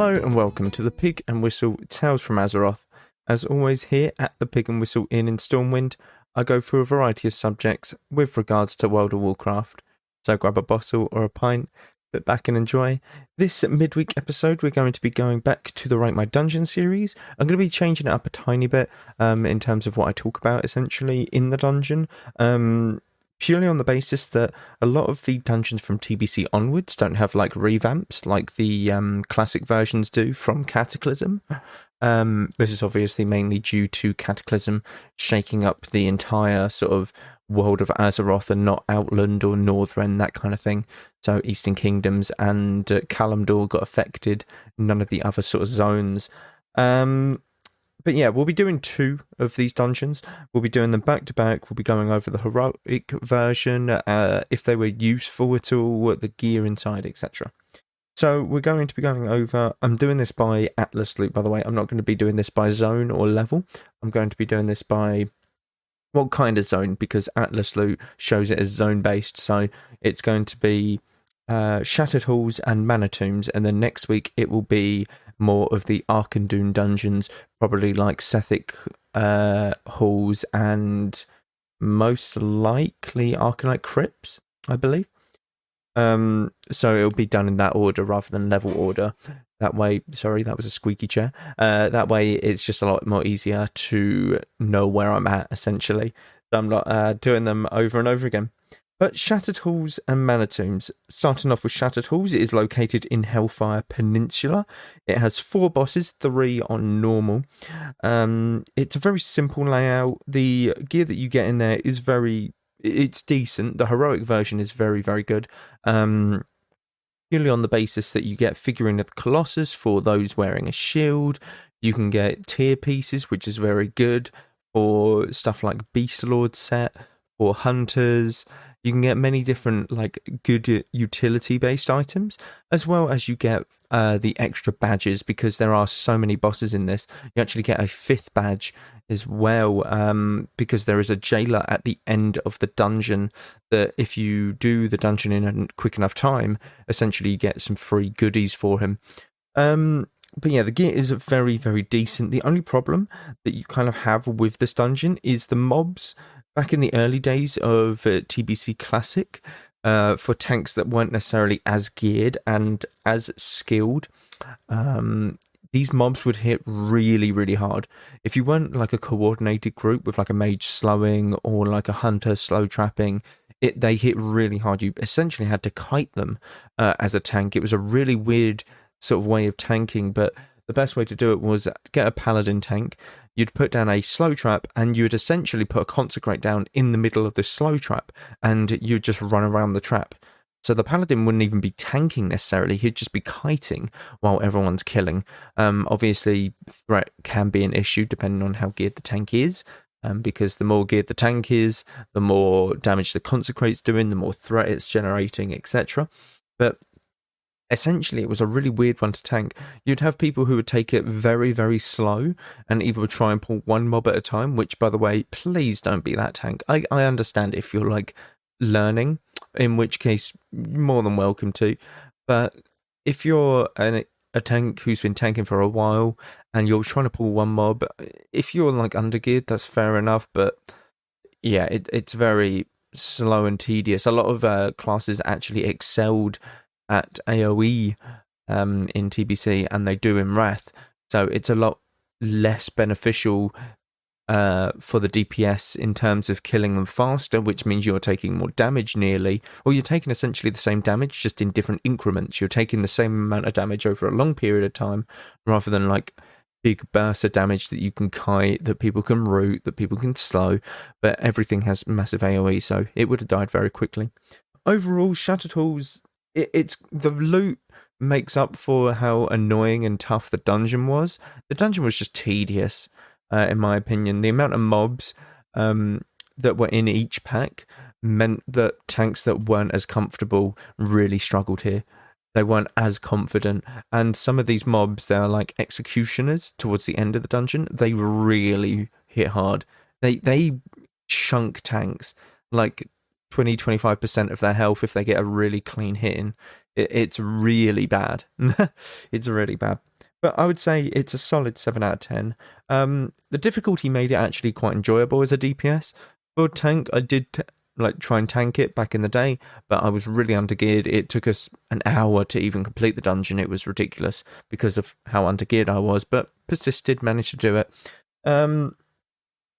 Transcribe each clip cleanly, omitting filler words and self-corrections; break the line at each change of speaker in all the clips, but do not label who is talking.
Hello and welcome to the Pig and Whistle Tales from Azeroth. As always, here at the Pig and Whistle Inn in Stormwind, I go through a variety of subjects with regards to World of Warcraft. So grab a bottle or a pint, sit back and enjoy. This midweek episode, we're going to be going back to the Rate My Dungeon series. I'm going to be changing it up a tiny bit in terms of what I talk about essentially in the dungeon. Purely on the basis that a lot of the dungeons from TBC onwards don't have like revamps like the classic versions do from Cataclysm. This is obviously mainly due to Cataclysm shaking up the entire sort of world of Azeroth and not Outland or Northrend, that kind of thing. So Eastern Kingdoms and Kalimdor got affected, none of the other sort of zones. But yeah, we'll be doing 2 of these dungeons. We'll be doing them back to back. We'll be going over the heroic version, if they were useful at all, the gear inside, etc. So we're going to be going over... I'm doing this by Atlas loot, by the way. I'm not going to be doing this by zone or level. I'm going to be doing this by... what kind of zone? Because Atlas loot shows it as zone-based. So it's going to be Shattered Halls and Mana Tombs. And then next week it will be more of the Arkandoon dungeons, probably like Sethic halls and most likely Arcanite crypts, I believe. So it'll be done in that order rather than level order. That way, sorry, that was a squeaky chair. That way it's just a lot more easier to know where I'm at, essentially. So I'm not doing them over and over again. But Shattered Halls and Mana Tombs. Starting off with Shattered Halls, it is located in Hellfire Peninsula. It has 4 bosses, 3 on normal. It's a very simple layout. The gear that you get in there is it's decent. The heroic version is very, very good. Purely on the basis that you get Figurine of the Colossus for those wearing a shield. You can get tier pieces, which is very good for stuff like Beast Lord set, or Hunters. You can get many different like good utility-based items, as well as you get the extra badges, because there are so many bosses in this. You actually get a 5th badge as well, because there is a jailer at the end of the dungeon that if you do the dungeon in a quick enough time, essentially you get some free goodies for him. But yeah, the gear is very, very decent. The only problem that you kind of have with this dungeon is the mobs. Back in the early days of TBC Classic, for tanks that weren't necessarily as geared and as skilled, these mobs would hit really, really hard. If you weren't like a coordinated group with like a mage slowing or like a hunter slow trapping, they hit really hard. You essentially had to kite them as a tank. It was a really weird sort of way of tanking, but the best way to do it was get a paladin tank. You'd put down a slow trap and you'd essentially put a consecrate down in the middle of the slow trap and you'd just run around the trap. So the paladin wouldn't even be tanking necessarily, he'd just be kiting while everyone's killing. Obviously, threat can be an issue depending on how geared the tank is, because the more geared the tank is, the more damage the consecrate's doing, the more threat it's generating, etc. But essentially, it was a really weird one to tank. You'd have people who would take it very, very slow and either would try and pull one mob at a time, which, by the way, please don't be that tank. I understand if you're, like, learning, in which case, you're more than welcome to. But if you're a tank who's been tanking for a while and you're trying to pull one mob, if you're, like, undergeared, that's fair enough. But, yeah, it's very slow and tedious. A lot of classes actually excelled at AoE in TBC, and they do in Wrath, so it's a lot less beneficial for the DPS in terms of killing them faster, which means you're taking more damage nearly, or you're taking essentially the same damage, just in different increments. You're taking the same amount of damage over a long period of time, rather than like big bursts of damage that you can kite, that people can root, that people can slow, but everything has massive AoE, so it would have died very quickly. Overall, Shattered Halls, it's the loot makes up for how annoying and tough the dungeon was. The dungeon was just tedious, in my opinion. The amount of mobs that were in each pack meant that tanks that weren't as comfortable really struggled here. They weren't as confident, and some of these mobs, they're like executioners towards the end of the dungeon. They really hit hard. They chunk tanks, like 20-25% of their health if they get a really clean hit in. It's really bad. It's really bad. But I would say it's a solid 7 out of 10. The difficulty made it actually quite enjoyable as a DPS. For tank, I did try and tank it back in the day, but I was really undergeared. It took us an hour to even complete the dungeon. It was ridiculous because of how undergeared I was, but persisted, managed to do it.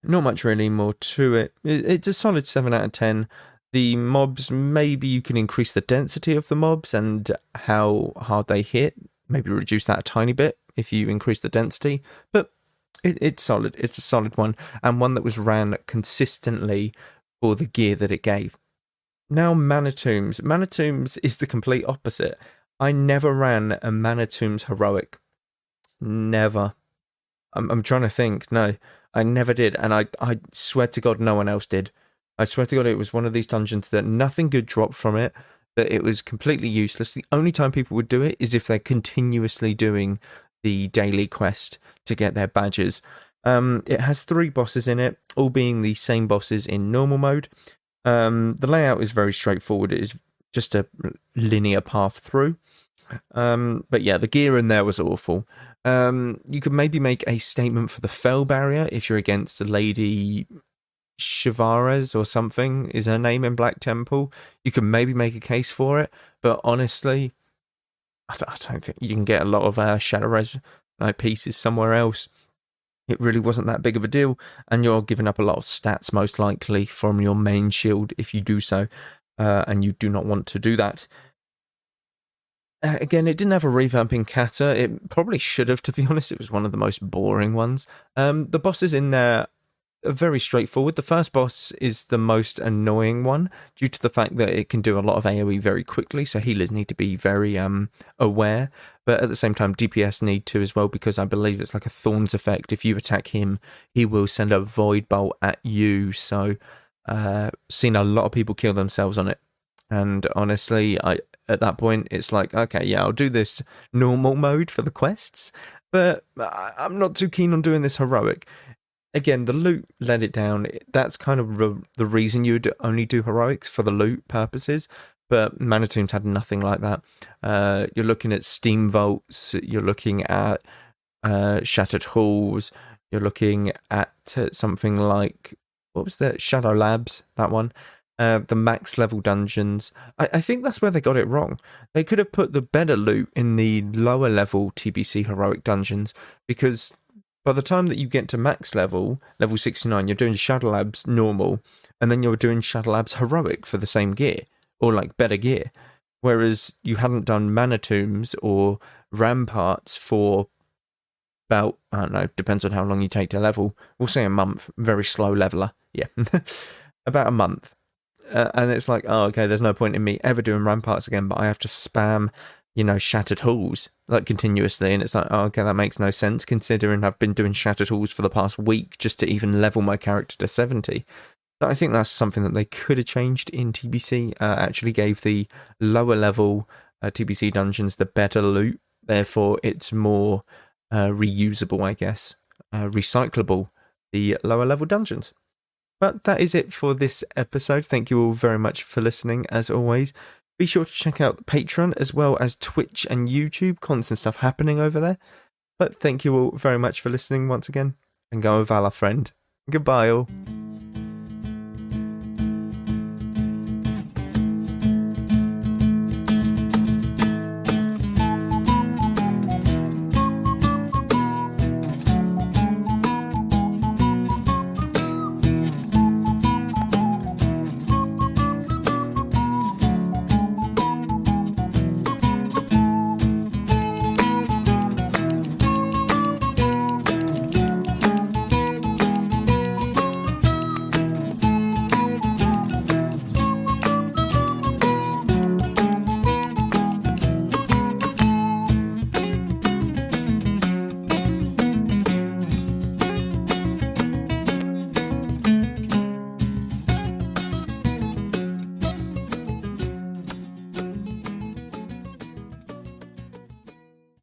Not much really more to it. It's a solid 7 out of 10. The mobs, maybe you can increase the density of the mobs and how hard they hit. Maybe reduce that a tiny bit if you increase the density. But it's solid. It's a solid one, and one that was ran consistently for the gear that it gave. Now, Mana Tombs. Mana Tombs is the complete opposite. I never ran a Mana Tombs heroic. Never. I'm trying to think. No, I never did, and I swear to God no one else did. I swear to God it was one of these dungeons that nothing good dropped from it, that it was completely useless. The only time people would do it is if they're continuously doing the daily quest to get their badges. It has 3 bosses in it, all being the same bosses in normal mode. The layout is very straightforward. It is just a linear path through. But yeah, the gear in there was awful. You could maybe make a statement for the fell barrier if you're against a Lady Shivares or something is her name in Black Temple. You can maybe make a case for it, but honestly, I don't think you can get a lot of Shadow Res pieces somewhere else. It really wasn't that big of a deal, and you're giving up a lot of stats most likely from your main shield if you do so, and you do not want to do that. Again, it didn't have a revamp in Kata. It probably should have, to be honest. It was one of the most boring ones. The bosses in there are very straightforward. The first boss is the most annoying one due to the fact that it can do a lot of AoE very quickly, so healers need to be very aware. But at the same time, DPS need to as well, because I believe it's like a Thorns effect. If you attack him, he will send a Void Bolt at you. So, seen a lot of people kill themselves on it. And honestly, at that point, it's like, okay, yeah, I'll do this normal mode for the quests, but I'm not too keen on doing this heroic. Again, the loot let it down. That's kind of the reason you'd only do heroics, for the loot purposes, but Mana Tombs had nothing like that. You're looking at Steam Vaults, you're looking at Shattered Halls, you're looking at something like, what was that? Shadow Labs, that one. The max level dungeons. I think that's where they got it wrong. They could have put the better loot in the lower level TBC heroic dungeons, because by the time that you get to max level 69, you're doing Shadow Labs normal, and then you're doing Shadow Labs heroic for the same gear, or like better gear. Whereas you hadn't done Mana Tombs or Ramparts for about, I don't know, depends on how long you take to level. We'll say a month. Very slow leveler. Yeah. About a month. And it's like, oh, okay, there's no point in me ever doing Ramparts again, but I have to spam, Shattered Halls, like, continuously. And it's like, oh, okay, that makes no sense, considering I've been doing Shattered Halls for the past week just to even level my character to 70. So I think that's something that they could have changed in TBC. Actually gave the lower level TBC dungeons the better loot. Therefore, it's more reusable, I guess. Recyclable, the lower level dungeons. But that is it for this episode. Thank you all very much for listening, as always. Be sure to check out Patreon as well as Twitch and YouTube. Constant stuff happening over there. But thank you all very much for listening once again. And go and valor, friend. Goodbye all.